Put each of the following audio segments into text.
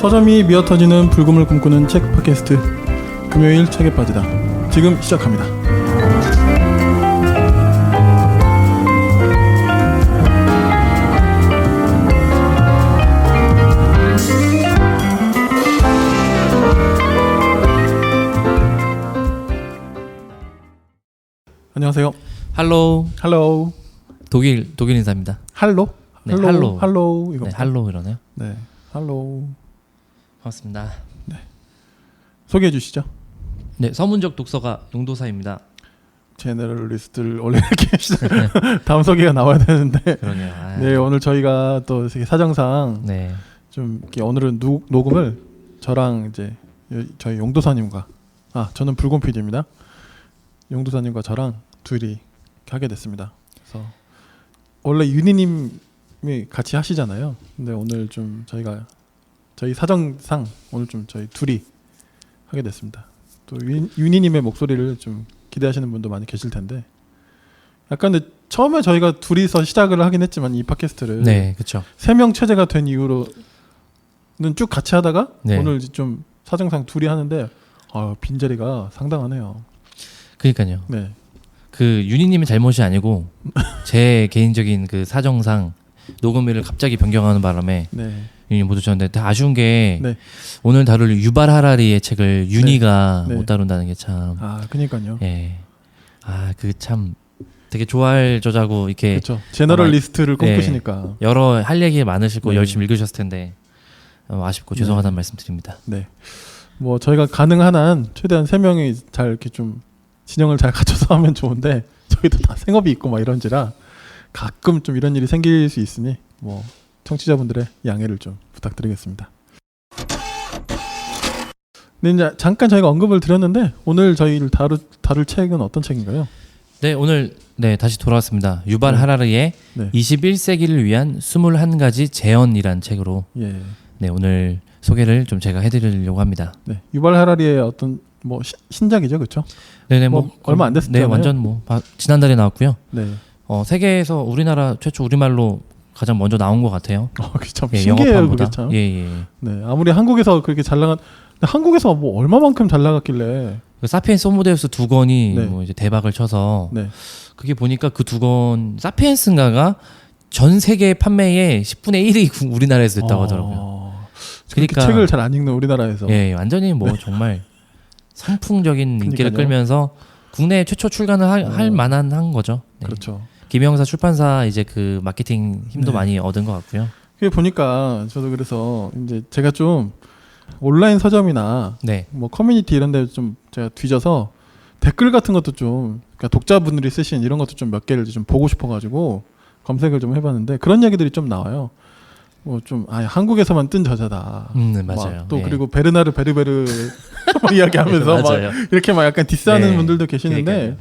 서점이 미어터지는 불금을 꿈꾸는 책 팟캐스트 금요일 책에 빠지다 지금 시작합니다. 안녕하세요. 할로. 할로. 독일 인사입니다. 할로? 네, 할로 이거. 네, 할로 이러네요. 네, 할로. 반갑습니다. 네. 소개해 주시죠. 네, 서문적 독서가 용도사입니다. 제너럴리스트를 원래 이렇게 다음 소개가 나와야 되는데. 그러네요. 아. 네, 오늘 저희가 또 사정상 네. 좀 이렇게 오늘은 녹음을 저랑 이제 저희 용도사님과 저는 불곰 PD입니다. 용도사님과 저랑 둘이 하게 됐습니다. 그래서 원래 윤희님이 같이 하시잖아요. 근데 오늘 좀 저희 사정상 오늘 좀 저희 둘이 하게 됐습니다. 또 윤희님의 목소리를 좀 기대하시는 분도 많이 계실 텐데, 약간 근데 처음에 저희가 둘이서 시작을 하긴 했지만 이 팟캐스트를 네, 그렇죠. 3명 체제가 된 이후로는 쭉 같이 하다가 네. 오늘 좀 사정상 둘이 하는데 빈자리가 상당하네요. 그러니까요. 네. 그 윤희님의 잘못이 아니고 제 개인적인 그 사정상 녹음일을 갑자기 변경하는 바람에 네. 윤희 못 오셨는데 더 아쉬운 게 네. 오늘 다룰 유발 하라리의 책을 윤희가 네. 못 다룬다는 게 참. 그니까요. 예. 그 참 되게 좋아할 저자고 이렇게 그렇죠. 제너럴리스트를 꿈꾸시니까. 여러 할 얘기 많으시고 네. 열심히 읽으셨을 텐데 아쉽고 죄송하다는 말씀드립니다. 네. 뭐 저희가 가능한 한 최대한 3명이 잘 이렇게 좀 진영을 잘 갖춰서 하면 좋은데 저희도 다 생업이 있고 막 이런지라 가끔 좀 이런 일이 생길 수 있으니 뭐 청취자분들의 양해를 좀 부탁드리겠습니다. 네, 이제 잠깐 저희가 언급을 드렸는데 오늘 저희를 다룰 책은 어떤 책인가요? 네, 오늘 다시 돌아왔습니다. 유발 하라리의 21세기를 위한 21가지 재현이란 책으로 네, 오늘 소개를 좀 제가 해드리려고 합니다. 네, 유발 하라리의 어떤 뭐 신작이죠, 그렇죠? 네네, 얼마 안 됐잖아요. 네, 완전 지난달에 나왔고요. 네. 세계에서 우리나라 최초 우리말로 가장 먼저 나온 것 같아요. 그게 참 신기해요, 그게 참. 예. 네, 아무리 한국에서 그렇게 잘 나간, 한국에서 뭐 얼마만큼 잘 나갔길래. 그 사피엔스 호모데우스 2권이 뭐 이제 대박을 쳐서 그게 보니까 그 2권 사피엔스인가가 전 세계 판매의 10분의 1이 우리나라에서 됐다고 하더라고요. 그러니까 책을 잘 안 읽는 우리나라에서. 예, 완전히 뭐 정말 선풍적인 인기를 끌면서 국내 최초 출간을 할 만한 한 거죠. 네. 그렇죠. 김영사 출판사 이제 그 마케팅 힘도 많이 얻은 것 같고요. 그게 보니까 저도 그래서 이제 제가 좀 온라인 서점이나 뭐 커뮤니티 이런 데 좀 제가 뒤져서 댓글 같은 것도 좀, 그러니까 독자분들이 쓰신 이런 것도 좀 몇 개를 좀 보고 싶어가지고 검색을 좀 해봤는데 그런 얘기들이 좀 나와요. 뭐 좀 한국에서만 뜬 저자다. 맞아요. 또 그리고 베르나르 베르베르 이야기하면서 막 이렇게 막 약간 디스하는 분들도 계시는데,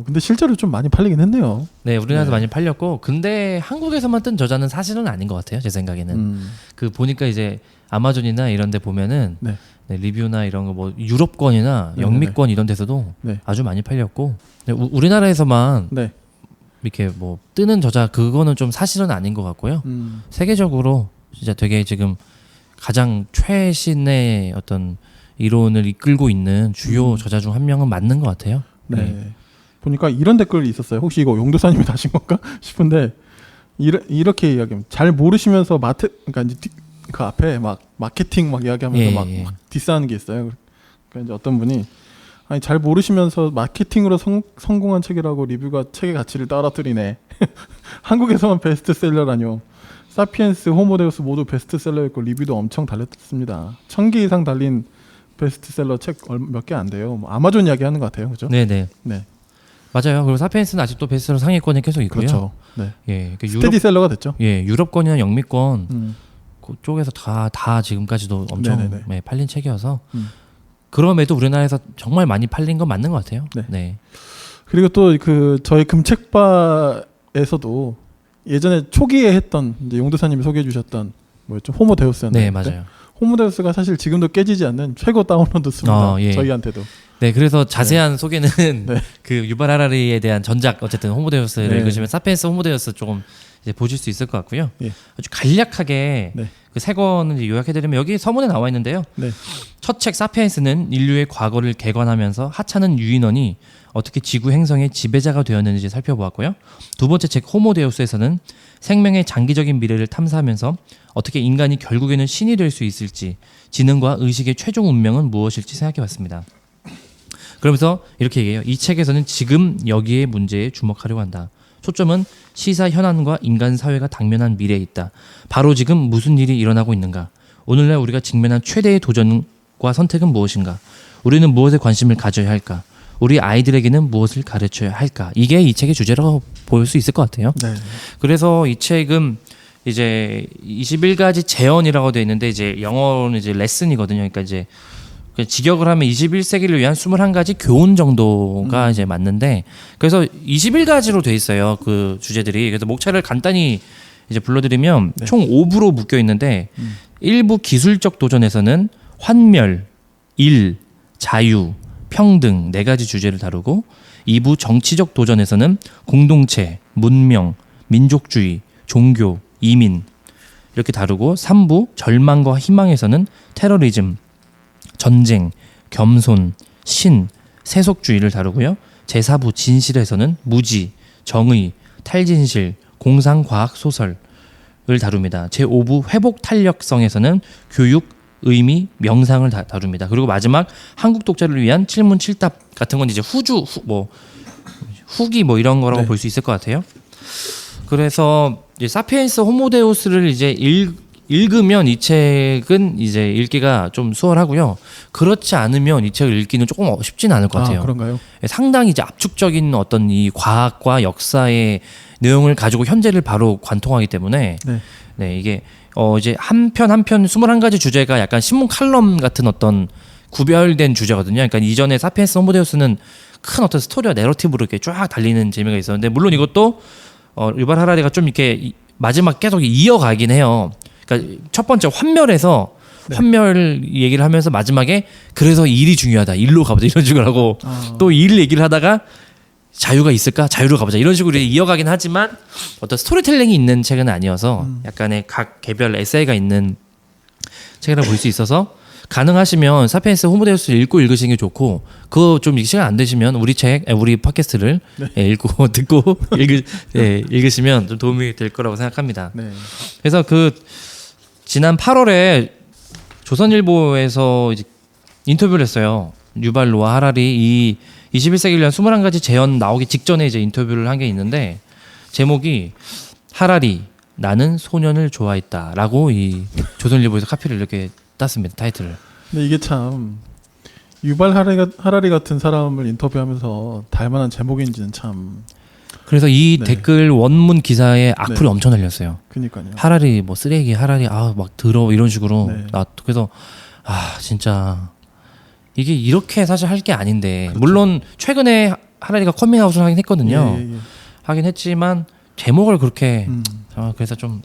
근데 실제로 좀 많이 팔리긴 했네요. 네, 우리나라에서 많이 팔렸고, 근데 한국에서만 뜬 저자는 사실은 아닌 것 같아요, 제 생각에는. 그 보니까 이제 아마존이나 이런데 보면은 리뷰나 이런 거 뭐 유럽권이나 영미권 이런 데서도 아주 많이 팔렸고, 우리나라에서만 이렇게 뭐 뜨는 저자 그거는 좀 사실은 아닌 것 같고요. 세계적으로 진짜 되게 지금 가장 최신의 어떤 이론을 이끌고 있는 주요 저자 중 한 명은 맞는 것 같아요. 네. 보니까 이런 댓글이 있었어요. 혹시 이거 용도사님이 다신 건가 싶은데 이렇게 이야기하면 잘 모르시면서 그러니까 이제 그 앞에 막 마케팅 막 이야기하면서 막 디스하는 게 있어요. 그러니까 이제 어떤 분이 잘 모르시면서 마케팅으로 성공한 책이라고 리뷰가 책의 가치를 떨어뜨리네. 한국에서만 베스트셀러라뇨. 사피엔스, 호모데우스 모두 베스트셀러였고 리뷰도 엄청 달렸습니다. 1000개 이상 달린 베스트셀러 책 몇 개 안 돼요. 뭐 아마존 이야기 하는 것 같아요. 그죠? 네네. 네. 맞아요. 그리고 사피엔스는 아직도 베스트셀러 상위권에 계속 있고요. 그렇죠. 네. 예, 스테디셀러가 됐죠. 예, 유럽권이나 영미권 그쪽에서 다 지금까지도 엄청 팔린 책이어서 그럼에도 우리나라에서 정말 많이 팔린 건 맞는 것 같아요. 네. 그리고 또 그 저희 금책바에서도 예전에 초기에 했던 이제 용도사님이 소개해 주셨던 뭐였죠? 호모데우스였는데. 네, 맞아요. 호모데우스가 사실 지금도 깨지지 않는 최고 다운로드 수입니다. 저희한테도. 네, 그래서 자세한 소개는 그 유발 하라리에 대한 전작 어쨌든 호모데우스를 읽으시면 사피엔스 호모데우스 조금 이제 보실 수 있을 것 같고요. 예. 아주 간략하게 네. 그 세 권을 이제 요약해드리면 여기 서문에 나와 있는데요. 네. 첫 책 사피엔스는 인류의 과거를 개관하면서 하찮은 유인원이 어떻게 지구 행성의 지배자가 되었는지 살펴보았고요. 두 번째 책 호모데우스에서는 생명의 장기적인 미래를 탐사하면서 어떻게 인간이 결국에는 신이 될 수 있을지, 지능과 의식의 최종 운명은 무엇일지 생각해봤습니다. 그러면서 이렇게 얘기해요. 이 책에서는 지금 여기의 문제에 주목하려고 한다. 초점은 시사 현안과 인간 사회가 당면한 미래에 있다. 바로 지금 무슨 일이 일어나고 있는가? 오늘날 우리가 직면한 최대의 도전과 선택은 무엇인가? 우리는 무엇에 관심을 가져야 할까? 우리 아이들에게는 무엇을 가르쳐야 할까? 이게 이 책의 주제라고 볼 수 있을 것 같아요. 네. 그래서 이 책은 이제 21가지 재현이라고 되어 있는데 이제 영어로는 이제 레슨이거든요. 그러니까 이제 직역을 하면 21세기를 위한 21가지 교훈 정도가 이제 맞는데, 그래서 21가지로 돼 있어요. 그 주제들이. 그래서 목차를 간단히 이제 불러드리면 네. 총 5부로 묶여 있는데 1부 기술적 도전에서는 환멸, 일, 자유, 평등 4가지 주제를 다루고, 2부 정치적 도전에서는 공동체, 문명, 민족주의, 종교, 이민 이렇게 다루고, 3부 절망과 희망에서는 테러리즘, 전쟁, 겸손, 신, 세속주의를 다루고요. 제4부 진실에서는 무지, 정의, 탈진실, 공상과학 소설을 다룹니다. 제5부 회복 탄력성에서는 교육, 의미, 명상을 다룹니다. 그리고 마지막 한국 독자를 위한 7문 7답 같은 건 이제 후기 뭐 이런 거라고 네. 볼 수 있을 것 같아요. 그래서 이제 사피엔스 호모데우스를 이제 읽으면 이 책은 이제 읽기가 좀 수월하고요. 그렇지 않으면 이 책을 읽기는 조금 쉽지는 않을 것 같아요. 그런가요? 상당히 이제 압축적인 어떤 이 과학과 역사의 내용을 가지고 현재를 바로 관통하기 때문에 네, 이게 이제 한 편 21가지 주제가 약간 신문 칼럼 같은 어떤 구별된 주제거든요. 그러니까 이전에 사피엔스 호모데우스는 큰 어떤 스토리와 내러티브로 이렇게 쫙 달리는 재미가 있었는데, 물론 이것도 유발 하라리가 좀 이렇게 마지막 계속 이어가긴 해요. 그러니까 첫 번째 환멸에서 환멸 얘기를 하면서 마지막에 그래서 일이 중요하다, 일로 가보자 이런 식으로 하고, 또 일 얘기를 하다가 자유가 있을까, 자유로 가보자 이런 식으로 이어가긴 하지만 어떤 스토리텔링이 있는 책은 아니어서 약간의 각 개별 에세이가 있는 책이라고 볼 수 있어서, 가능하시면 사피엔스 호모데우스 읽고 읽으시는 게 좋고, 그거 좀 시간 안 되시면 우리 팟캐스트를 읽고 듣고 읽으시면 좀 도움이 될 거라고 생각합니다. 네. 그래서 그 지난 8월에 조선일보에서 이제 인터뷰를 했어요. 유발 노아 하라리 이 21세기를 위한 21가지 재현 나오기 직전에 이제 인터뷰를 한 게 있는데, 제목이 하라리 나는 소년을 좋아했다라고 이 조선일보에서 카피를 이렇게 땄습니다. 타이틀을. 근데 이게 참 유발 하라리 같은 사람을 인터뷰하면서 닮아난 제목인지는 참. 그래서 이 댓글 원문 기사에 악플이 엄청 달렸어요. 그러니까요. 하라리 뭐 쓰레기, 하라리 막 더러워 이런 식으로. 그래서 진짜 이게 이렇게 사실 할 게 아닌데, 그렇죠. 물론 최근에 하라리가 커밍아웃을 하긴 했거든요. 하긴 했지만 제목을 그렇게 그래서 좀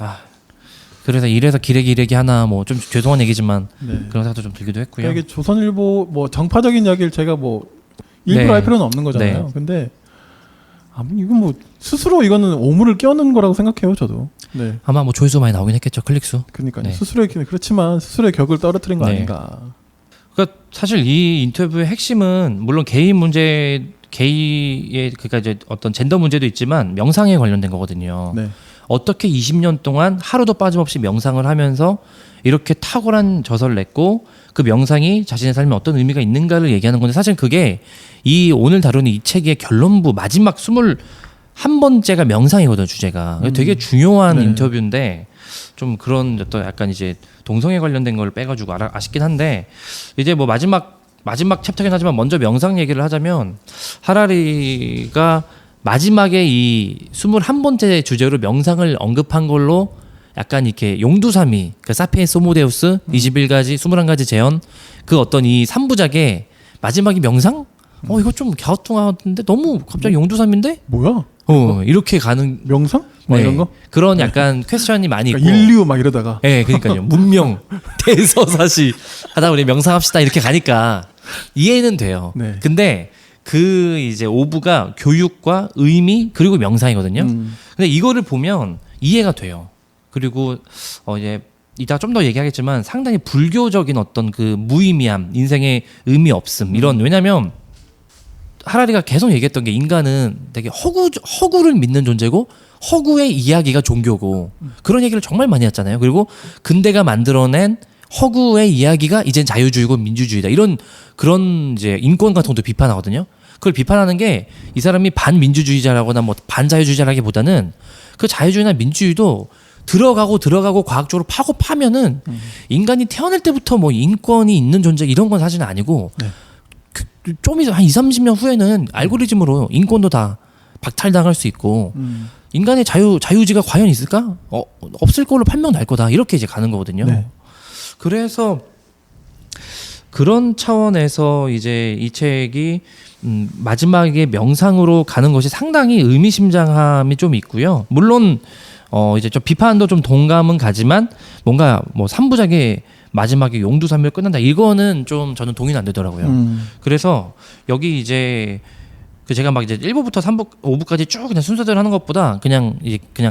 그래서 이래서 기레기 하나 뭐 좀 죄송한 얘기지만 그런 생각도 좀 들기도 했고요. 그러니까 이게 조선일보 뭐 정파적인 이야기를 제가 뭐 일부러 할 필요는 없는 거잖아요. 근데 이건 뭐 스스로 이거는 오물을 껴는 거라고 생각해요, 저도. 네. 아마 뭐 조회수 많이 나오긴 했겠죠, 클릭수. 그러니까요. 그렇지만 스스로의 격을 떨어뜨린 거 아닌가. 그러니까 사실 이 인터뷰의 핵심은 물론 개인 문제, 게이의 그러니까 이제 어떤 젠더 문제도 있지만 명상에 관련된 거거든요. 어떻게 20년 동안 하루도 빠짐없이 명상을 하면서 이렇게 탁월한 저서를 냈고, 그 명상이 자신의 삶에 어떤 의미가 있는가를 얘기하는 건데, 사실 그게 이 오늘 다루는 이 책의 결론부 마지막 21번째가 명상이거든요, 주제가. 되게 중요한 인터뷰인데, 좀 그런 어떤 약간 이제 동성애 관련된 걸 빼가지고 아쉽긴 한데, 이제 뭐 마지막 챕터긴 하지만 먼저 명상 얘기를 하자면, 하라리가 마지막에 이 21번째 주제로 명상을 언급한 걸로 약간 이렇게 용두사미, 그러니까 사피엔스 호모데우스 21가지 21가지 재현, 그 어떤 이 3부작의 마지막이 명상? 이거 좀 갸우뚱한데 너무 갑자기 용두사미인데? 뭐야? 이렇게 가는 명상? 막 이런 거? 그런 약간 퀘스천이 많이 있고, 인류 막 이러다가. 그러니까요. 문명, 대서사시 하다 우리 명상합시다 이렇게 가니까 이해는 돼요. 근데 그 이제 5부가 교육과 의미 그리고 명상이거든요. 근데 이거를 보면 이해가 돼요. 그리고 이제 이따 좀 더 얘기하겠지만 상당히 불교적인 어떤 그 무의미함, 인생의 의미 없음 이런 왜냐면 하라리가 계속 얘기했던 게 인간은 되게 허구를 믿는 존재고 허구의 이야기가 종교고 그런 얘기를 정말 많이 했잖아요. 그리고 근대가 만들어낸 허구의 이야기가 이젠 자유주의고 민주주의다. 이런 그런 이제 인권 같은 것도 비판하거든요. 그걸 비판하는 게 이 사람이 반민주주의자라거나 뭐 반자유주의자라기보다는 그 자유주의나 민주주의도 들어가고 과학적으로 파면은 인간이 태어날 때부터 뭐 인권이 있는 존재 이런 건 사실은 아니고 네. 좀 이제 한 20-30년 후에는 알고리즘으로 인권도 다 박탈당할 수 있고 인간의 자유의지가 과연 있을까? 없을 걸로 판명날 거다. 이렇게 이제 가는 거거든요. 네. 그래서 그런 차원에서 이제 이 책이 마지막에 명상으로 가는 것이 상당히 의미심장함이 좀 있고요. 물론 이제 좀 비판도 좀 동감은 가지만 뭔가 뭐 3부작의 마지막에 용두삼미로 끝난다. 이거는 좀 저는 동의는 안 되더라고요. 그래서 여기 이제 그 제가 막 이제 1부부터 3부, 5부까지 쭉 그냥 순서대로 하는 것보다 그냥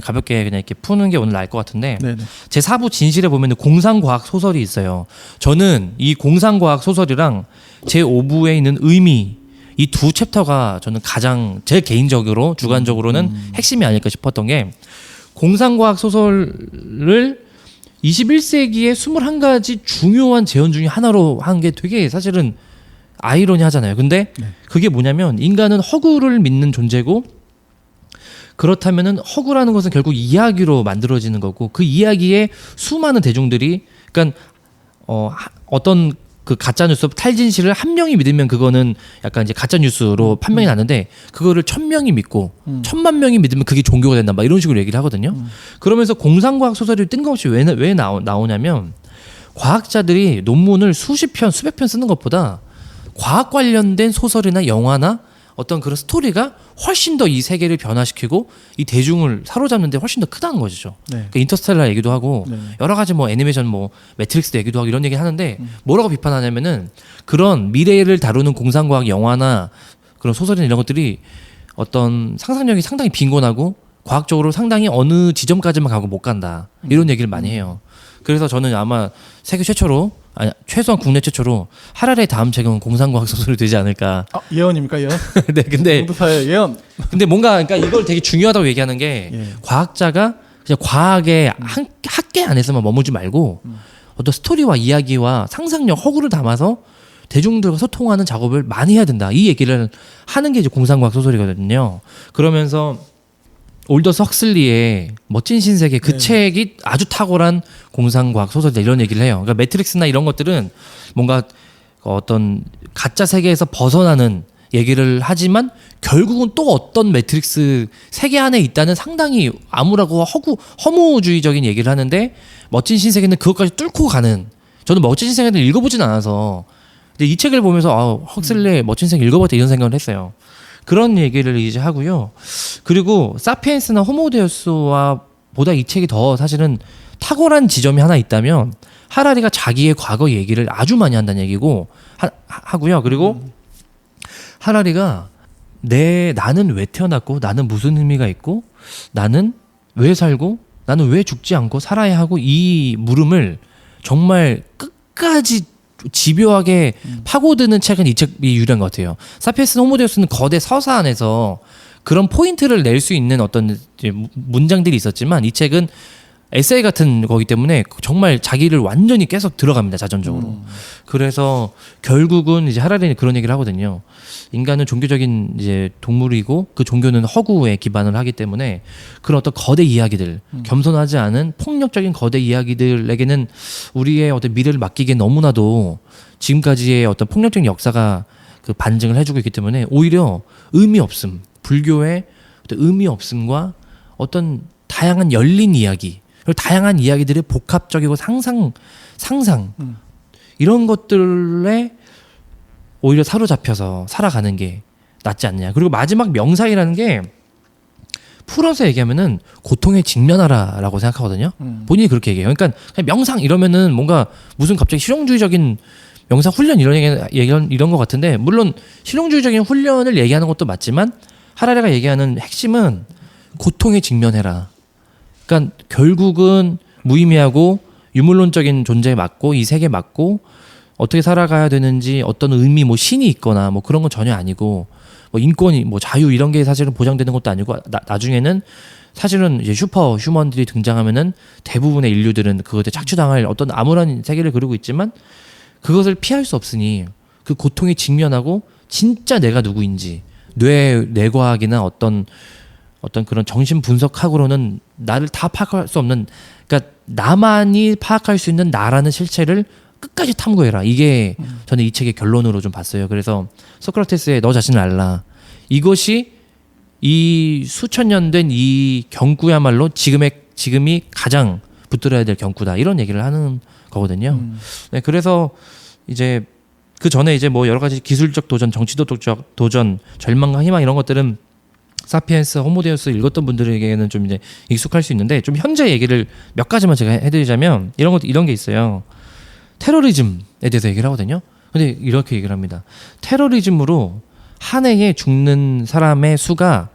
가볍게 그냥 이렇게 푸는 게 오늘 나을 것 같은데 네네. 제 4부 진실에 보면 공상과학 소설이 있어요. 저는 이 공상과학 소설이랑 제 5부에 있는 의미 이 두 챕터가 저는 가장 제 개인적으로 주관적으로는 핵심이 아닐까 싶었던 게 공상과학 소설을 21세기의 21가지 중요한 재현 중에 하나로 한 게 되게 사실은 아이러니하잖아요. 근데 그게 뭐냐면 인간은 허구를 믿는 존재고 그렇다면은 허구라는 것은 결국 이야기로 만들어지는 거고 그 이야기에 수많은 대중들이 그러니까 어떤 그 가짜 뉴스 탈진실을 한 명이 믿으면 그거는 약간 이제 가짜 뉴스로 판명이 나는데 그거를 1000명이 믿고 1000만 명이 믿으면 그게 종교가 된다. 막 이런 식으로 얘기를 하거든요. 그러면서 공상과학 소설이 뜬금없이 왜 나오냐면 과학자들이 논문을 수십 편, 수백 편 쓰는 것보다 과학 관련된 소설이나 영화나 어떤 그런 스토리가 훨씬 더 이 세계를 변화시키고 이 대중을 사로잡는 데 훨씬 더 크다는 거죠. 네. 그러니까 인터스텔라 얘기도 하고 여러 가지 뭐 애니메이션 뭐 매트릭스 얘기도 하고 이런 얘기 하는데 뭐라고 비판하냐면은 그런 미래를 다루는 공상과학 영화나 그런 소설이나 이런 것들이 어떤 상상력이 상당히 빈곤하고 과학적으로 상당히 어느 지점까지만 가고 못 간다. 이런 얘기를 많이 해요. 그래서 저는 아마 세계 최초로 최소한 국내 최초로 하라리의 다음 책은 공상과학 소설이 되지 않을까. 예언입니까 예언? 네, 근데 공부사의 예언. 근데 뭔가 그러니까 이걸 되게 중요하다고 얘기하는 게 과학자가 그냥 과학의 학계 안에서만 머물지 말고 어떤 스토리와 이야기와 상상력, 허구를 담아서 대중들과 소통하는 작업을 많이 해야 된다. 이 얘기를 하는 게 이제 공상과학 소설이거든요. 그러면서 올더스 헉슬리의 멋진 신세계 그 책이 아주 탁월한 공상과학 소설이다 이런 얘기를 해요. 그러니까 매트릭스나 이런 것들은 뭔가 어떤 가짜 세계에서 벗어나는 얘기를 하지만 결국은 또 어떤 매트릭스 세계 안에 있다는 상당히 암울하고 허무주의적인 얘기를 하는데 멋진 신세계는 그것까지 뚫고 가는 저는 멋진 신세계를 읽어보진 않아서 근데 이 책을 보면서 헉슬리의 멋진 세계 읽어봤다 이런 생각을 했어요. 그런 얘기를 이제 하고요. 그리고 사피엔스나 호모데우스와 보다 이 책이 더 사실은 탁월한 지점이 하나 있다면 하라리가 자기의 과거 얘기를 아주 많이 한다는 얘기고 하고요. 그리고 하라리가 나는 왜 태어났고 나는 무슨 의미가 있고 나는 왜 살고 나는 왜 죽지 않고 살아야 하고 이 물음을 정말 끝까지 집요하게 파고드는 책은 이 책이 유일한 것 같아요. 사피엔스나 호모데우스는 거대 서사 안에서 그런 포인트를 낼 수 있는 어떤 문장들이 있었지만 이 책은 에세이 같은 거기 때문에 정말 자기를 완전히 계속 들어갑니다. 자전적으로. 그래서 결국은 이제 하라리는 그런 얘기를 하거든요. 인간은 종교적인 이제 동물이고 그 종교는 허구에 기반을 하기 때문에 그런 어떤 거대 이야기들, 겸손하지 않은 폭력적인 거대 이야기들에게는 우리의 어떤 미래를 맡기기에 너무나도 지금까지의 어떤 폭력적인 역사가 그 반증을 해주고 있기 때문에 오히려 의미 없음, 불교의 어떤 의미 없음과 어떤 다양한 열린 이야기, 그리고 다양한 이야기들의 복합적이고 상상 이런 것들에 오히려 사로잡혀서 살아가는 게 낫지 않느냐. 그리고 마지막 명상이라는 게 풀어서 얘기하면은 고통에 직면하라라고 생각하거든요. 본인이 그렇게 얘기해요. 그러니까 그냥 명상 이러면은 뭔가 무슨 갑자기 실용주의적인 명상 훈련 이런 것 같은데 물론 실용주의적인 훈련을 얘기하는 것도 맞지만 하라리가 얘기하는 핵심은 고통에 직면해라. 그러니까 결국은 무의미하고 유물론적인 존재에 맞고 이 세계에 맞고 어떻게 살아가야 되는지 어떤 의미 뭐 신이 있거나 뭐 그런 건 전혀 아니고 뭐 인권이 뭐 자유 이런 게 사실은 보장되는 것도 아니고 나중에는 사실은 이제 슈퍼 휴먼들이 등장하면은 대부분의 인류들은 그것에 착취당할 어떤 암울한 세계를 그리고 있지만 그것을 피할 수 없으니 그 고통에 직면하고 진짜 내가 누구인지 뇌과학이나 어떤 그런 정신 분석학으로는 나를 다 파악할 수 없는 그러니까 나만이 파악할 수 있는 나라는 실체를 끝까지 탐구해라. 이게 저는 이 책의 결론으로 좀 봤어요. 그래서 소크라테스의 너 자신을 알라. 이것이 이 수천 년 된 이 경구야말로 지금이 가장 붙들어야 될 경구다. 이런 얘기를 하는 거거든요. 네, 그래서 이제 그 전에 이제 뭐 여러 가지 기술적 도전, 정치도적 도전, 절망과 희망 이런 것들은 사피엔스, 호모데우스 읽었던 분들에게는 좀 이제 익숙할 수 있는데 좀 현재 얘기를 몇 가지만 제가 해드리자면 이런 게 있어요. 테러리즘에 대해서 얘기를 하거든요. 근데 이렇게 얘기를 합니다. 테러리즘으로 한 해에 죽는 사람의 수가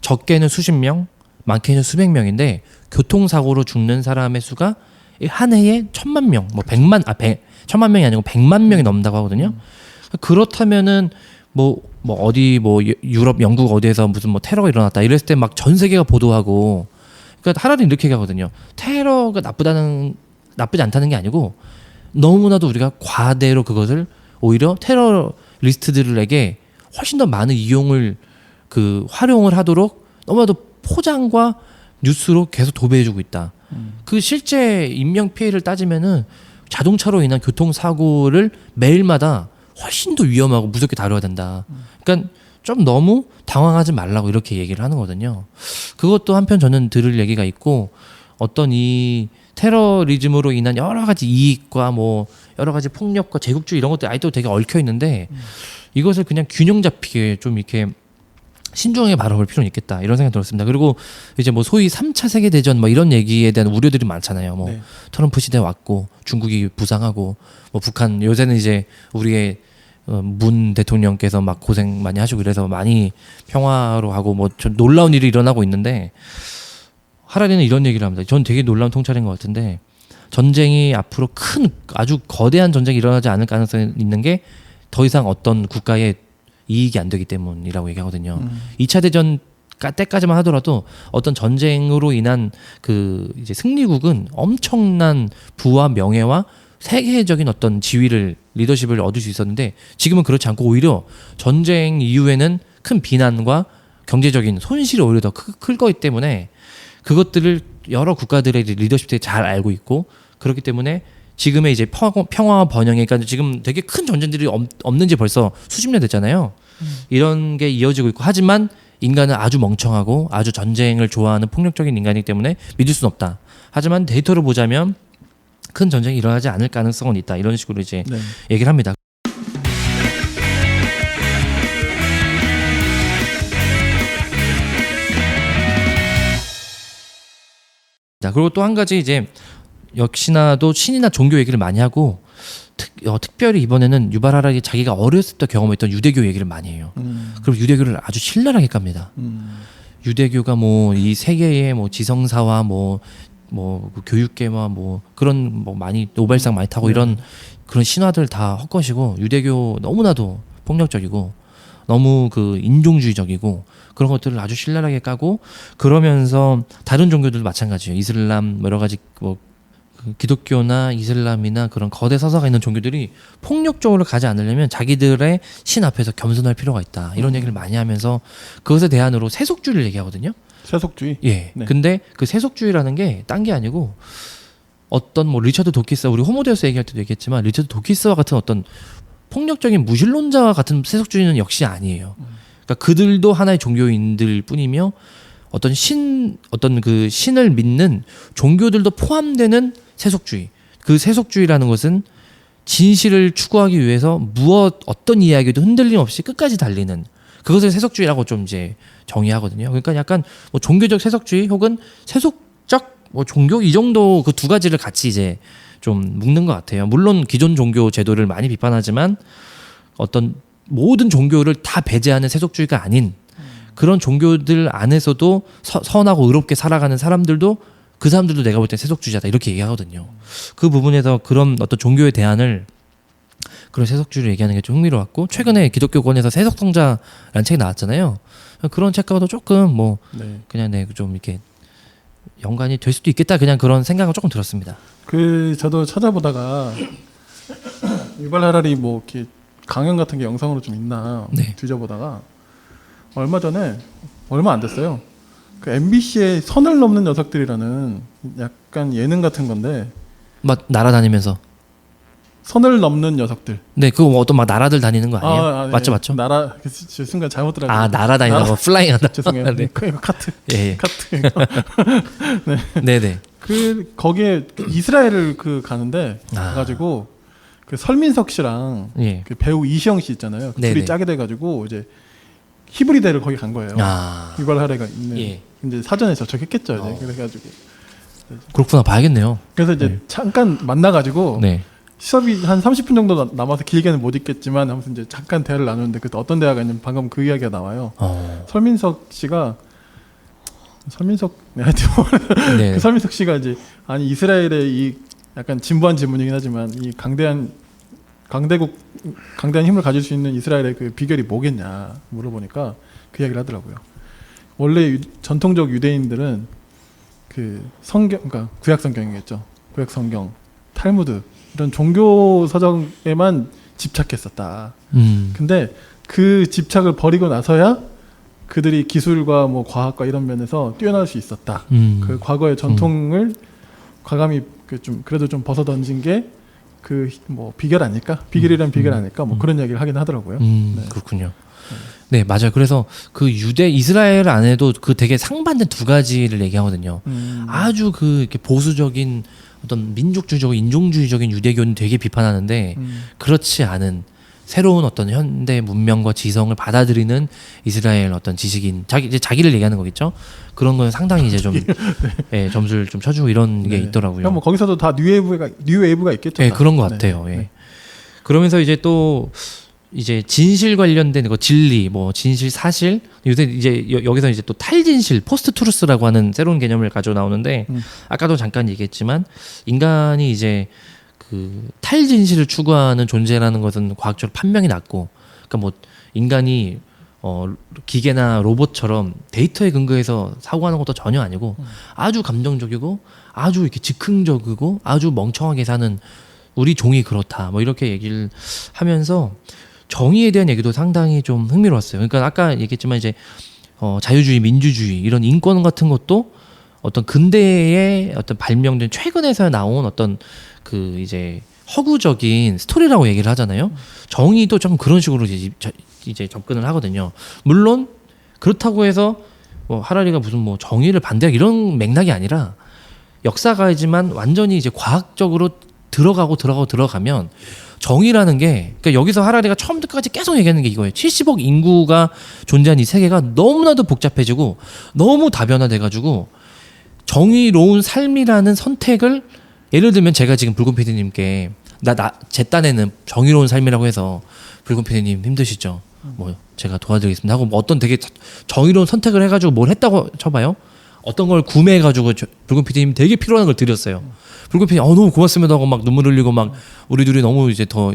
적게는 수십 명, 많게는 수백 명인데 교통사고로 죽는 사람의 수가 한 해에 1,000만 명, 뭐 1,000만 명이 아니고 100만 명이 넘는다고 하거든요. 그렇다면은 뭐 유럽, 영국 어디에서 무슨 뭐 테러가 일어났다 이랬을 때 막 전 세계가 보도하고 그러니까 하라는 이렇게 얘기하거든요. 테러가 나쁘지 않다는 게 아니고 너무나도 우리가 과대로 그것을 오히려 테러리스트들에게 훨씬 더 많은 이용을 활용을 하도록 너무나도 포장과 뉴스로 계속 도배해주고 있다. 그 실제 인명 피해를 따지면은 자동차로 인한 교통사고를 매일마다 훨씬 더 위험하고 무섭게 다뤄야 된다. 그러니까 좀 너무 당황하지 말라고 이렇게 얘기를 하는 거거든요. 그것도 한편 저는 들을 얘기가 있고 어떤 이 테러리즘으로 인한 여러 가지 이익과 뭐 여러 가지 폭력과 제국주의 이런 것들이 아직도 되게 얽혀 있는데 이것을 그냥 균형 잡히게 좀 이렇게 신중하게 바라볼 필요는 있겠다 이런 생각이 들었습니다. 그리고 이제 뭐 소위 3차 세계대전 뭐 이런 얘기에 대한 우려들이 많잖아요. 뭐 네. 트럼프 시대 왔고 중국이 부상하고 뭐 북한 요새는 이제 우리의 문 대통령께서 막 고생 많이 하시고 그래서 많이 평화로 하고 뭐 좀 놀라운 일이 일어나고 있는데 하라리는 이런 얘기를 합니다. 전 되게 놀라운 통찰인 것 같은데 전쟁이 앞으로 아주 거대한 전쟁이 일어나지 않을 가능성이 있는 게 더 이상 어떤 국가의 이익이 안 되기 때문이라고 얘기하거든요. 2차 대전 때까지만 하더라도 어떤 전쟁으로 인한 이제 승리국은 엄청난 부와 명예와 세계적인 어떤 지위를 리더십을 얻을 수 있었는데 지금은 그렇지 않고 오히려 전쟁 이후에는 큰 비난과 경제적인 손실이 오히려 더 클 거기 때문에 그것들을 여러 국가들의 리더십들이 잘 알고 있고 그렇기 때문에 지금의 이제 평화와 번영에 그러니까 지금 되게 큰 전쟁들이 없는 지 벌써 수십 년 됐잖아요. 이런 게 이어지고 있고 하지만 인간은 아주 멍청하고 아주 전쟁을 좋아하는 폭력적인 인간이기 때문에 믿을 수는 없다. 하지만 데이터를 보자면 큰 전쟁이 일어나지 않을 가능성은 있다. 이런 식으로 이제 네. 얘기를 합니다. 자, 그리고 또 한 가지 이제 역시나도 신이나 종교 얘기를 많이 하고 특별히 이번에는 유발 하라리 자기가 어렸을 때 경험했던 유대교 얘기를 많이 해요. 그리고 유대교를 아주 신랄하게 깝니다. 유대교가 뭐 이 세계의 뭐 지성사와 그 교육계와 뭐 그런 뭐 많이 노벨상 많이 타고 이런 그런 신화들 다 헛것이고 유대교 너무나도 폭력적이고 너무 인종주의적이고 그런 것들을 아주 신랄하게 까고 그러면서 다른 종교들도 마찬가지예요. 이슬람 여러 가지 기독교나 이슬람이나 그런 거대 서사가 있는 종교들이 폭력적으로 가지 않으려면 자기들의 신 앞에서 겸손할 필요가 있다. 이런 얘기를 많이 하면서 그것에 대안으로 세속주의를 얘기하거든요. 세속주의? 예. 네. 근데 그 세속주의라는 게 딴 게 아니고 어떤 뭐 리처드 도키스 우리 호모데우스 얘기할 때도 얘기했지만 리처드 도키스와 같은 어떤 폭력적인 무신론자와 같은 세속주의는 역시 아니에요. 그러니까 그들도 하나의 종교인들 뿐이며 어떤 신을 믿는 종교들도 포함되는 세속주의. 그 세속주의라는 것은 진실을 추구하기 위해서 어떤 이야기도 흔들림 없이 끝까지 달리는 그것을 세속주의라고 좀 이제 정의하거든요. 그러니까 약간 뭐 종교적 세속주의 혹은 세속적 뭐 종교 이 정도 그 두 가지를 같이 이제 좀 묶는 것 같아요. 물론 기존 종교 제도를 많이 비판하지만 어떤 모든 종교를 다 배제하는 세속주의가 아닌 그런 종교들 안에서도 선하고 의롭게 살아가는 사람들도 그 사람들도 내가 볼 때 세속주의자다 이렇게 얘기하거든요. 그 부분에서 그런 어떤 종교의 대안을 그런 세속주의를 얘기하는 게 좀 흥미로웠고 최근에 기독교권에서 세속성자라는 책이 나왔잖아요. 그런 책과도 조금 뭐 그냥 좀 이렇게 연관이 될 수도 있겠다 그냥 그런 생각은 조금 들었습니다. 저도 찾아보다가 유발 하라리 뭐 이렇게 강연 같은 게 영상으로 좀 있나 뒤져보다가 얼마 안 됐어요. 그 MBC의 선을 넘는 녀석들이라는 약간 예능 같은 건데 막 날아다니면서 선을 넘는 녀석들. 네, 그거 어떤 막 나라들 다니는 거 아니에요? 네. 맞죠? 나라 순간 잘못 들었는데. 날아다니다가 플라잉한다. 죄송해요. 네. 카트. 예. 카트. 네네. 거기에 이스라엘을 가는데 가가지고 그 설민석 씨랑 그 배우 이시영 씨 있잖아요. 그 둘이 짜게 돼가지고 이제 히브리대를 거기 간 거예요. 유발 하라리가 있는. 이제 사전에 저축했겠죠. 이제 그래가지고. 그렇구나 봐야겠네요. 그래서 이제 잠깐 만나가지고. 수업이 한 30분 정도 남아서 길게는 못 있겠지만 아무튼 이제 잠깐 대화를 나누는데 그때 어떤 대화가 있냐면 방금 그 이야기가 나와요. 설민석 씨가 그 설민석 씨가 이제 아니 이스라엘의 이 약간 진부한 질문이긴 하지만 이 강대한 힘을 가질 수 있는 이스라엘의 그 비결이 뭐겠냐 물어보니까 그 이야기를 하더라고요. 원래 전통적 유대인들은 그 성경, 그러니까 구약 성경이겠죠. 구약 성경, 탈무드 이런 종교 서적에만 집착했었다. 근데 그 집착을 버리고 나서야 그들이 기술과 뭐 과학과 이런 면에서 뛰어날 수 있었다. 그 과거의 전통을 과감히 그래도 좀 벗어 던진 게 그 뭐 비결 아닐까? 비결이란 비결 아닐까? 뭐 그런 이야기를 하긴 하더라고요. 그렇군요. 네, 맞아요. 그래서 그 이스라엘 안에도 그 되게 상반된 두 가지를 얘기하거든요. 아주 이렇게 보수적인 어떤 민족주의적, 인종주의적인 유대교는 되게 비판하는데 그렇지 않은 새로운 어떤 현대 문명과 지성을 받아들이는 이스라엘 어떤 지식인 자기를 얘기하는 거겠죠. 그런 건 상당히 이제 좀 점수를 좀 쳐주고 이런 게 있더라고요. 뭐 거기서도 다 뉴웨이브가 있겠죠. 네, 그런 것 같아요. 그러면서 이제 또 이제 진실 관련된 거 진리, 뭐 진실, 사실 요새 이제 여기서 이제 또 탈진실, 포스트 트루스라고 하는 새로운 개념을 가져 나오는데 아까도 잠깐 얘기했지만 인간이 이제 그 탈진실을 추구하는 존재라는 것은 과학적으로 판명이 났고, 그러니까 뭐 인간이 기계나 로봇처럼 데이터에 근거해서 사고하는 것도 전혀 아니고 아주 감정적이고 아주 이렇게 즉흥적이고 아주 멍청하게 사는 우리 종이 그렇다. 뭐 이렇게 얘기를 하면서. 정의에 대한 얘기도 상당히 좀 흥미로웠어요. 그러니까 아까 얘기했지만 이제 자유주의, 민주주의 이런 인권 같은 것도 어떤 근대에 어떤 발명된 최근에서 나온 어떤 그 이제 허구적인 스토리라고 얘기를 하잖아요. 정의도 좀 그런 식으로 이제 접근을 하거든요. 물론 그렇다고 해서 뭐 하라리가 무슨 뭐 정의를 반대하고 이런 맥락이 아니라 역사가이지만 완전히 이제 과학적으로 들어가면 정의라는 게, 그러니까 여기서 하라리가 처음부터까지 계속 얘기하는 게 이거예요. 70억 인구가 존재한 이 세계가 너무나도 복잡해지고 너무 다변화돼가지고 정의로운 삶이라는 선택을, 예를 들면 제가 지금 붉은 PD님께 제 딴에는 정의로운 삶이라고 해서 붉은 PD님 힘드시죠? 뭐 제가 도와드리겠습니다 하고 뭐 어떤 되게 정의로운 선택을 해가지고 뭘 했다고 쳐봐요. 어떤 걸 구매해가지고 붉은 PD님 되게 필요한 걸 드렸어요. 붉은 PD님 너무 고맙습니다 하고 막 눈물 흘리고 막 우리 둘이 너무 이제 더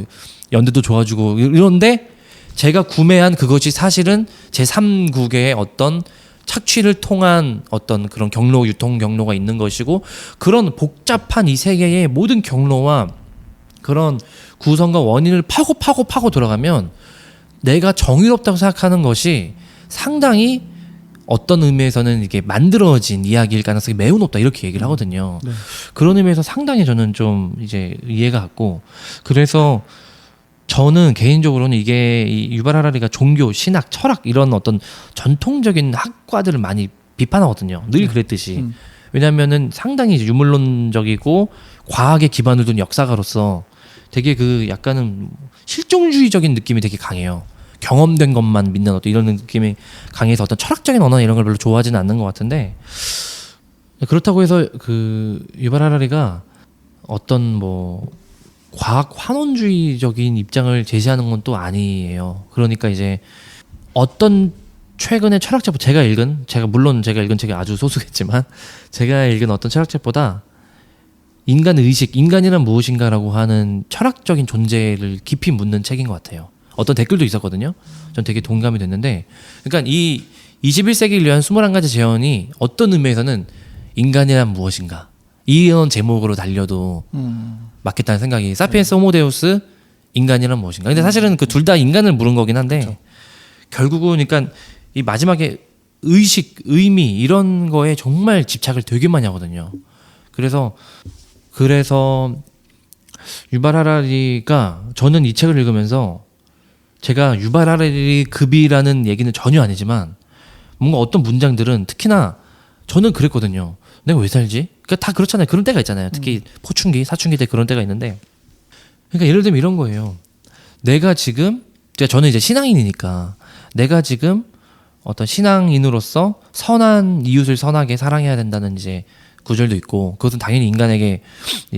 연대도 좋아지고 이런데 제가 구매한 그것이 사실은 제3국의 어떤 착취를 통한 어떤 그런 유통 경로가 있는 것이고, 그런 복잡한 이 세계의 모든 경로와 그런 구성과 원인을 파고 들어가면 내가 정의롭다고 생각하는 것이 상당히 어떤 의미에서는 이게 만들어진 이야기일 가능성이 매우 높다 이렇게 얘기를 하거든요. 그런 의미에서 상당히 저는 좀 이제 이해가 갔고, 그래서 저는 개인적으로는 이게 유발 하라리가 종교, 신학, 철학 이런 어떤 전통적인 학과들을 많이 비판하거든요. 늘 그랬듯이. 왜냐하면은 상당히 이제 유물론적이고 과학에 기반을 둔 역사가로서 되게 그 약간은 실종주의적인 느낌이 되게 강해요. 경험된 것만 믿는 어떤 이런 느낌이 강해서 어떤 철학적인 언어나 이런 걸 별로 좋아하지는 않는 것 같은데, 그렇다고 해서 그 유발 하라리가 어떤 뭐 과학 환원주의적인 입장을 제시하는 건 또 아니에요. 그러니까 이제 어떤 최근에 철학책 제가 물론 제가 읽은 책이 아주 소수겠지만 제가 읽은 어떤 철학책보다 인간 의식, 인간이란 무엇인가라고 하는 철학적인 존재를 깊이 묻는 책인 것 같아요. 어떤 댓글도 있었거든요. 전 되게 동감이 됐는데, 그러니까 이 21세기를 위한 21가지 재현이 어떤 의미에서는 인간이란 무엇인가 이런 제목으로 달려도 맞겠다는 생각이, 사피엔스 호모데우스 인간이란 무엇인가. 근데 사실은 그 둘 다 인간을 물은 거긴 한데, 그렇죠. 결국은 그러니까 이 마지막에 의식, 의미 이런 거에 정말 집착을 되게 많이 하거든요. 그래서 유발 하라리가, 저는 이 책을 읽으면서 제가 유발 하라리 급이라는 얘기는 전혀 아니지만 뭔가 어떤 문장들은, 특히나 저는 그랬거든요. 내가 왜 살지? 그러니까 다 그렇잖아요. 그런 때가 있잖아요. 특히 포춘기, 사춘기 때 그런 때가 있는데, 그러니까 예를 들면 이런 거예요. 내가 지금, 저는 이제 신앙인이니까 내가 지금 어떤 신앙인으로서 선한 이웃을 선하게 사랑해야 된다는 이제 구절도 있고, 그것은 당연히 인간에게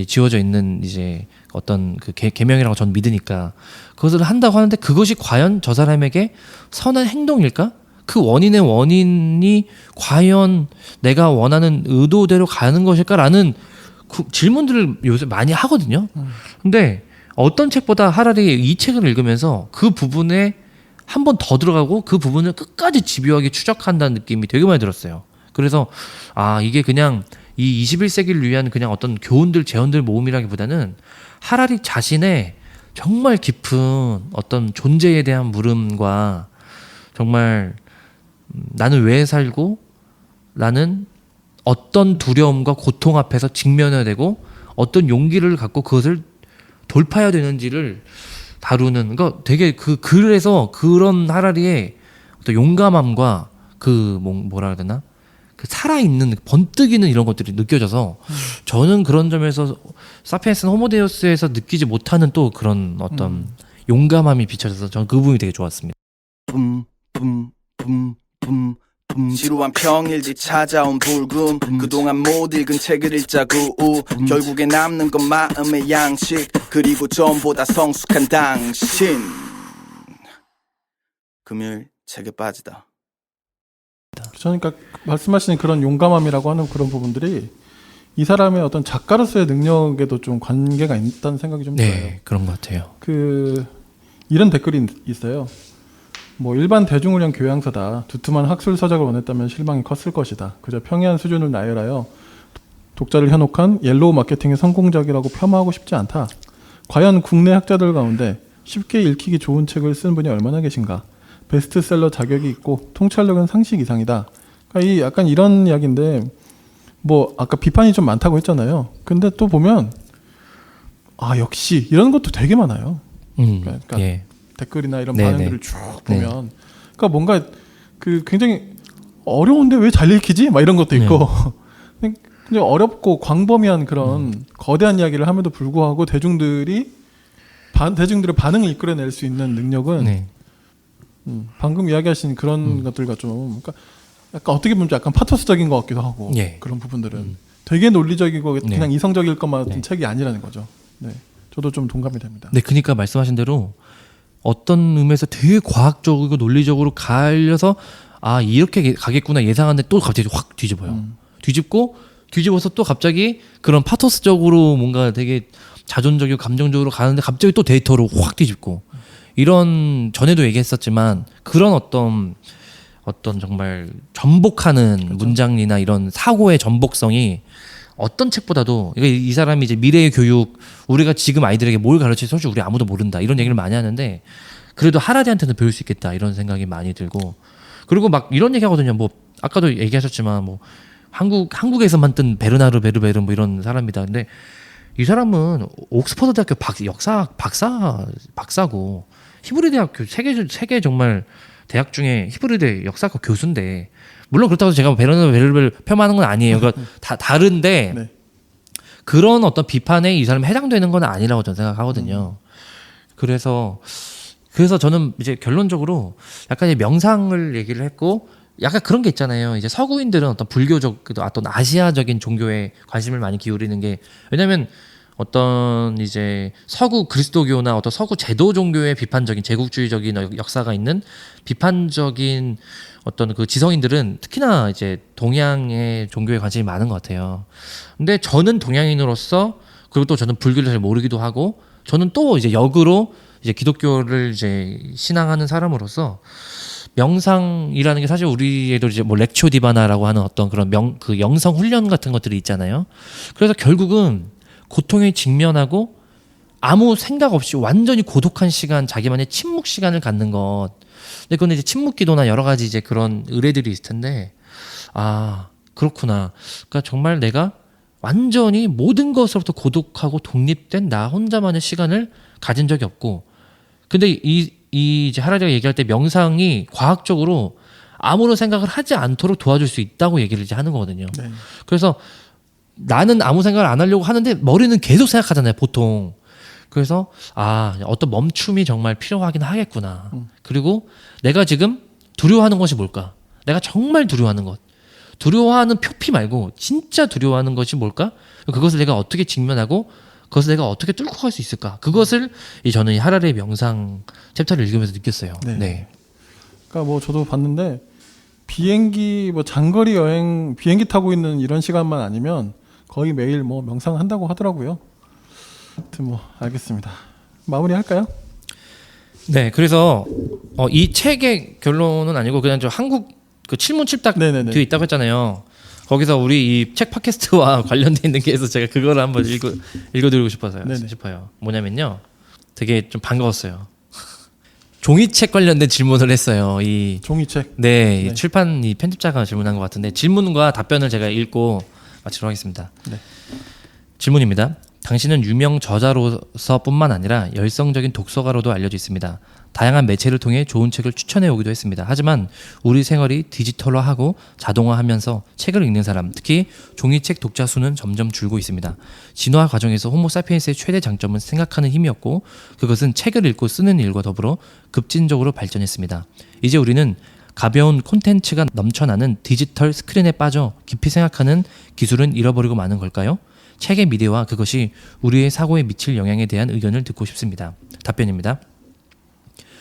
지워져 있는 이제 어떤 그 계명이라고 저는 믿으니까 그것을 한다고 하는데, 그것이 과연 저 사람에게 선한 행동일까? 그 원인이 과연 내가 원하는 의도대로 가는 것일까라는 질문들을 요새 많이 하거든요. 근데 어떤 책보다 하라리 이 책을 읽으면서 그 부분에 한 번 더 들어가고 그 부분을 끝까지 집요하게 추적한다는 느낌이 되게 많이 들었어요. 그래서 이게 그냥 이 21세기를 위한 그냥 어떤 교훈들, 재현들 모음이라기보다는 하라리 자신의 정말 깊은 어떤 존재에 대한 물음과, 정말 나는 왜 살고, 나는 어떤 두려움과 고통 앞에서 직면해야 되고 어떤 용기를 갖고 그것을 돌파해야 되는지를 다루는, 그러니까 되게 그래서 그런 하라리의 어떤 용감함과 뭐라 해야 되나, 그 살아있는 번뜩이는 이런 것들이 느껴져서 저는 그런 점에서 사피엔스는 호모데우스에서 느끼지 못하는 또 그런 어떤 용감함이 비춰져서 저는 그 부분이 되게 좋았습니다. 지루한 평일지 찾아온 불금, 그동안 못 읽은 책을 읽자구. 결국에 남는 건 마음의 양식, 그리고 전보다 성숙한 당신. 금요일 책에 빠지다. 저는 그러니까 말씀하시는 그런 용감함이라고 하는 그런 부분들이 이 사람의 어떤 작가로서의 능력에도 좀 관계가 있다는 생각이 좀 들어요. 네, 그런 것 같아요. 이런 댓글이 있어요. 뭐 일반 대중을 위한 교양서다. 두툼한 학술 서적을 원했다면 실망이 컸을 것이다. 그저 평이한 수준을 나열하여 독자를 현혹한 옐로우 마케팅의 성공작이라고 폄하하고 싶지 않다. 과연 국내 학자들 가운데 쉽게 읽히기 좋은 책을 쓴 분이 얼마나 계신가. 베스트셀러 자격이 있고 통찰력은 상식 이상이다. 그러니까 약간 이런 이야기인데, 뭐 아까 비판이 좀 많다고 했잖아요. 근데 또 보면 역시 이런 것도 되게 많아요. 그러니까 예. 댓글이나 이런 반응들을 쭉 보면, 그러니까 뭔가 굉장히 어려운데 왜 잘 읽히지? 막 이런 것도 있고, 굉장히 어렵고 광범위한 그런 거대한 이야기를 함에도 불구하고 대중들의 반응을 이끌어낼 수 있는 능력은 방금 이야기하신 그런 것들과 좀, 그러니까 약간 어떻게 보면 약간 파토스적인 것 같기도 하고, 그런 부분들은 되게 논리적이고 그냥 이성적일 것만 같은 책이 아니라는 거죠. 네, 저도 좀 동감이 됩니다. 네, 그러니까 말씀하신 대로 어떤 의미에서 되게 과학적이고 논리적으로 갈려서 이렇게 가겠구나 예상하는데 또 갑자기 확 뒤집어요. 뒤집어서 또 갑자기 그런 파토스적으로 뭔가 되게 자존적이고 감정적으로 가는데 갑자기 또 데이터로 확 뒤집고, 이런 전에도 얘기했었지만 그런 어떤 정말 전복하는 문장이나 이런 사고의 전복성이 어떤 책보다도, 이 사람이 이제 미래의 교육, 우리가 지금 아이들에게 뭘 가르칠지 솔직히 우리 아무도 모른다 이런 얘기를 많이 하는데, 그래도 하라리한테는 배울 수 있겠다 이런 생각이 많이 들고, 그리고 막 이런 얘기 하거든요. 뭐 아까도 얘기하셨지만 뭐 한국에서만 뜬 베르나르 베르베르 뭐 이런 사람이다. 근데 이 사람은 옥스퍼드 대학교 박사고 히브리 대학교 세계 정말 대학 중에 히브리대 역사과 교수인데, 물론 그렇다고 해서 제가 베르나르 베르베르 폄하하는 건 아니에요. 그러니까 다른데 그런 어떤 비판에 이 사람이 해당되는 건 아니라고 저는 생각하거든요. 그래서 저는 이제 결론적으로 약간 이제 명상을 얘기를 했고, 약간 그런 게 있잖아요. 이제 서구인들은 어떤 불교적, 어떤 아시아적인 종교에 관심을 많이 기울이는 게, 왜냐면 어떤 이제 서구 그리스도교나 어떤 서구 제도 종교의 비판적인 제국주의적인 역사가 있는 비판적인 어떤 그 지성인들은 특히나 이제 동양의 종교에 관심이 많은 것 같아요. 근데 저는 동양인으로서 그리고 또 저는 불교를 잘 모르기도 하고 저는 또 이제 역으로 이제 기독교를 이제 신앙하는 사람으로서 명상이라는 게 사실 우리에도 이제 뭐 렉초 디바나라고 하는 어떤 그런 그 영성 훈련 같은 것들이 있잖아요. 그래서 결국은 고통에 직면하고 아무 생각 없이 완전히 고독한 시간, 자기만의 침묵 시간을 갖는 것. 근데 그건 이제 침묵 기도나 여러 가지 이제 그런 의뢰들이 있을 텐데, 아, 그렇구나. 그러니까 정말 내가 완전히 모든 것으로부터 고독하고 독립된 나 혼자만의 시간을 가진 적이 없고, 근데 이 이제 하라리가 얘기할 때 명상이 과학적으로 아무런 생각을 하지 않도록 도와줄 수 있다고 얘기를 이제 하는 거거든요. 네. 그래서 나는 아무 생각을 안 하려고 하는데 머리는 계속 생각하잖아요, 보통. 그래서 어떤 멈춤이 정말 필요하긴 하겠구나. 그리고 내가 지금 두려워하는 것이 뭘까? 내가 정말 두려워하는 것. 두려워하는 표피 말고 진짜 두려워하는 것이 뭘까? 그것을 내가 어떻게 직면하고 그것을 내가 어떻게 뚫고 갈 수 있을까? 그것을 저는 이 하라리의 명상 챕터를 읽으면서 느꼈어요. 네. 네. 그러니까 뭐 저도 봤는데 비행기 뭐 장거리 여행 비행기 타고 있는 이런 시간만 아니면 거의 매일 뭐 명상한다고 하더라고요. 하여튼 뭐 알겠습니다. 마무리할까요? 네, 그래서 이 책의 결론은 아니고 그냥 저 한국 그 칠문칠딱 뒤에 있다고 했잖아요. 거기서 우리 이 책 팟캐스트와 관련돼 있는 게 있어서 제가 그거를 한번 읽어드리고 싶어요. 뭐냐면요, 되게 좀 반가웠어요. 종이책 관련된 질문을 했어요. 이 종이책. 네, 출판 이 편집자가 질문한 것 같은데 질문과 답변을 제가 읽고 마치도록 하겠습니다. 네. 질문입니다. 당신은 유명 저자로서뿐만 아니라 열성적인 독서가로도 알려져 있습니다. 다양한 매체를 통해 좋은 책을 추천해 오기도 했습니다. 하지만 우리 생활이 디지털화하고 자동화하면서 책을 읽는 사람, 특히 종이책 독자 수는 점점 줄고 있습니다. 진화 과정에서 호모사피엔스의 최대 장점은 생각하는 힘이었고 그것은 책을 읽고 쓰는 일과 더불어 급진적으로 발전했습니다. 이제 우리는 가벼운 콘텐츠가 넘쳐나는 디지털 스크린에 빠져 깊이 생각하는 기술은 잃어버리고 마는 걸까요? 책의 미래와 그것이 우리의 사고에 미칠 영향에 대한 의견을 듣고 싶습니다. 답변입니다.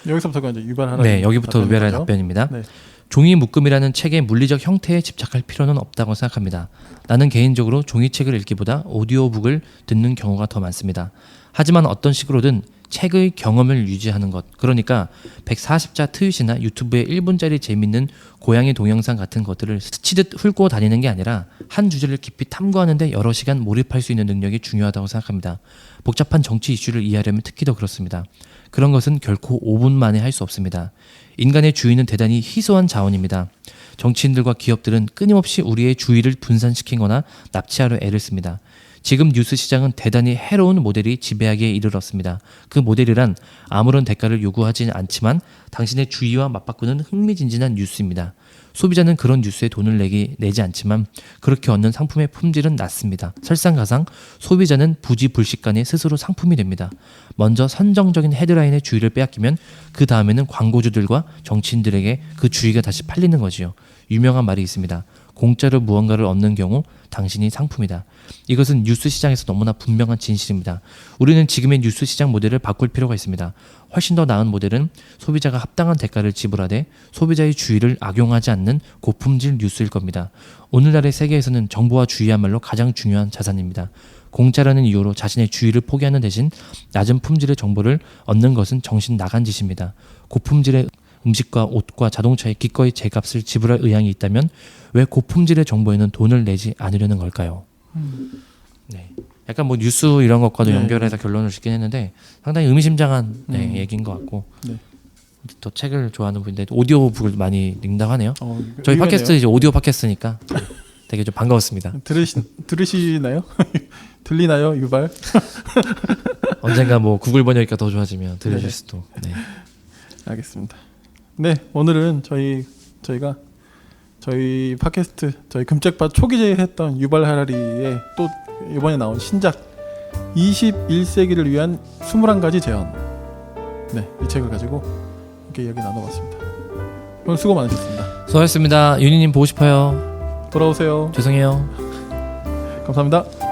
여기서부터가 이제 유발하는 네, 여기부터 유발할 답변입니다. 네. 종이 묶음이라는 책의 물리적 형태에 집착할 필요는 없다고 생각합니다. 나는 개인적으로 종이책을 읽기보다 오디오북을 듣는 경우가 더 많습니다. 하지만 어떤 식으로든 책의 경험을 유지하는 것, 그러니까 140자 트윗이나 유튜브의 1분짜리 재밌는 고양이 동영상 같은 것들을 스치듯 훑고 다니는 게 아니라 한 주제를 깊이 탐구하는 데 여러 시간 몰입할 수 있는 능력이 중요하다고 생각합니다. 복잡한 정치 이슈를 이해하려면 특히 더 그렇습니다. 그런 것은 결코 5분 만에 할 수 없습니다. 인간의 주의는 대단히 희소한 자원입니다. 정치인들과 기업들은 끊임없이 우리의 주의를 분산시키거나 납치하려 애를 씁니다. 지금 뉴스 시장은 대단히 해로운 모델이 지배하기에 이르렀습니다. 그 모델이란 아무런 대가를 요구하지 않지만 당신의 주의와 맞바꾸는 흥미진진한 뉴스입니다. 소비자는 그런 뉴스에 돈을 내지 않지만 그렇게 얻는 상품의 품질은 낮습니다. 설상가상 소비자는 부지불식간에 스스로 상품이 됩니다. 먼저 선정적인 헤드라인의 주의를 빼앗기면 그 다음에는 광고주들과 정치인들에게 그 주의가 다시 팔리는 거지요. 유명한 말이 있습니다. 공짜로 무언가를 얻는 경우 당신이 상품이다. 이것은 뉴스 시장에서 너무나 분명한 진실입니다. 우리는 지금의 뉴스 시장 모델을 바꿀 필요가 있습니다. 훨씬 더 나은 모델은 소비자가 합당한 대가를 지불하되 소비자의 주의를 악용하지 않는 고품질 뉴스일 겁니다. 오늘날의 세계에서는 정보와 주의야말로 가장 중요한 자산입니다. 공짜라는 이유로 자신의 주의를 포기하는 대신 낮은 품질의 정보를 얻는 것은 정신 나간 짓입니다. 고품질의 음식과 옷과 자동차에 기꺼이 제값을 지불할 의향이 있다면 왜 고품질의 정보에는 돈을 내지 않으려는 걸까요? 네, 약간 뭐 뉴스 이런 것과도 연결해서 결론을 짓긴 했는데 상당히 의미심장한 얘기인 것 같고 또 책을 좋아하는 분인데 오디오북을 많이 읽는다고 하네요. 저희 팟캐스트 이제 오디오 팟캐스트니까 되게 좀 반가웠습니다. 들으시나요? 들리나요, 유발? 언젠가 뭐 구글 번역기가 더 좋아지면 들으실 수도. 네. 알겠습니다. 네, 오늘은 저희가 저희 팟캐스트 저희 금책밭 초기에 했던 유발 하라리의 또 이번에 나온 신작 21세기를 위한 21가지 제언, 이 책을 가지고 이렇게 이야기 나눠봤습니다. 오늘 수고 많으셨습니다. 수고하셨습니다. 윤희님 보고 싶어요. 돌아오세요. 죄송해요. 감사합니다.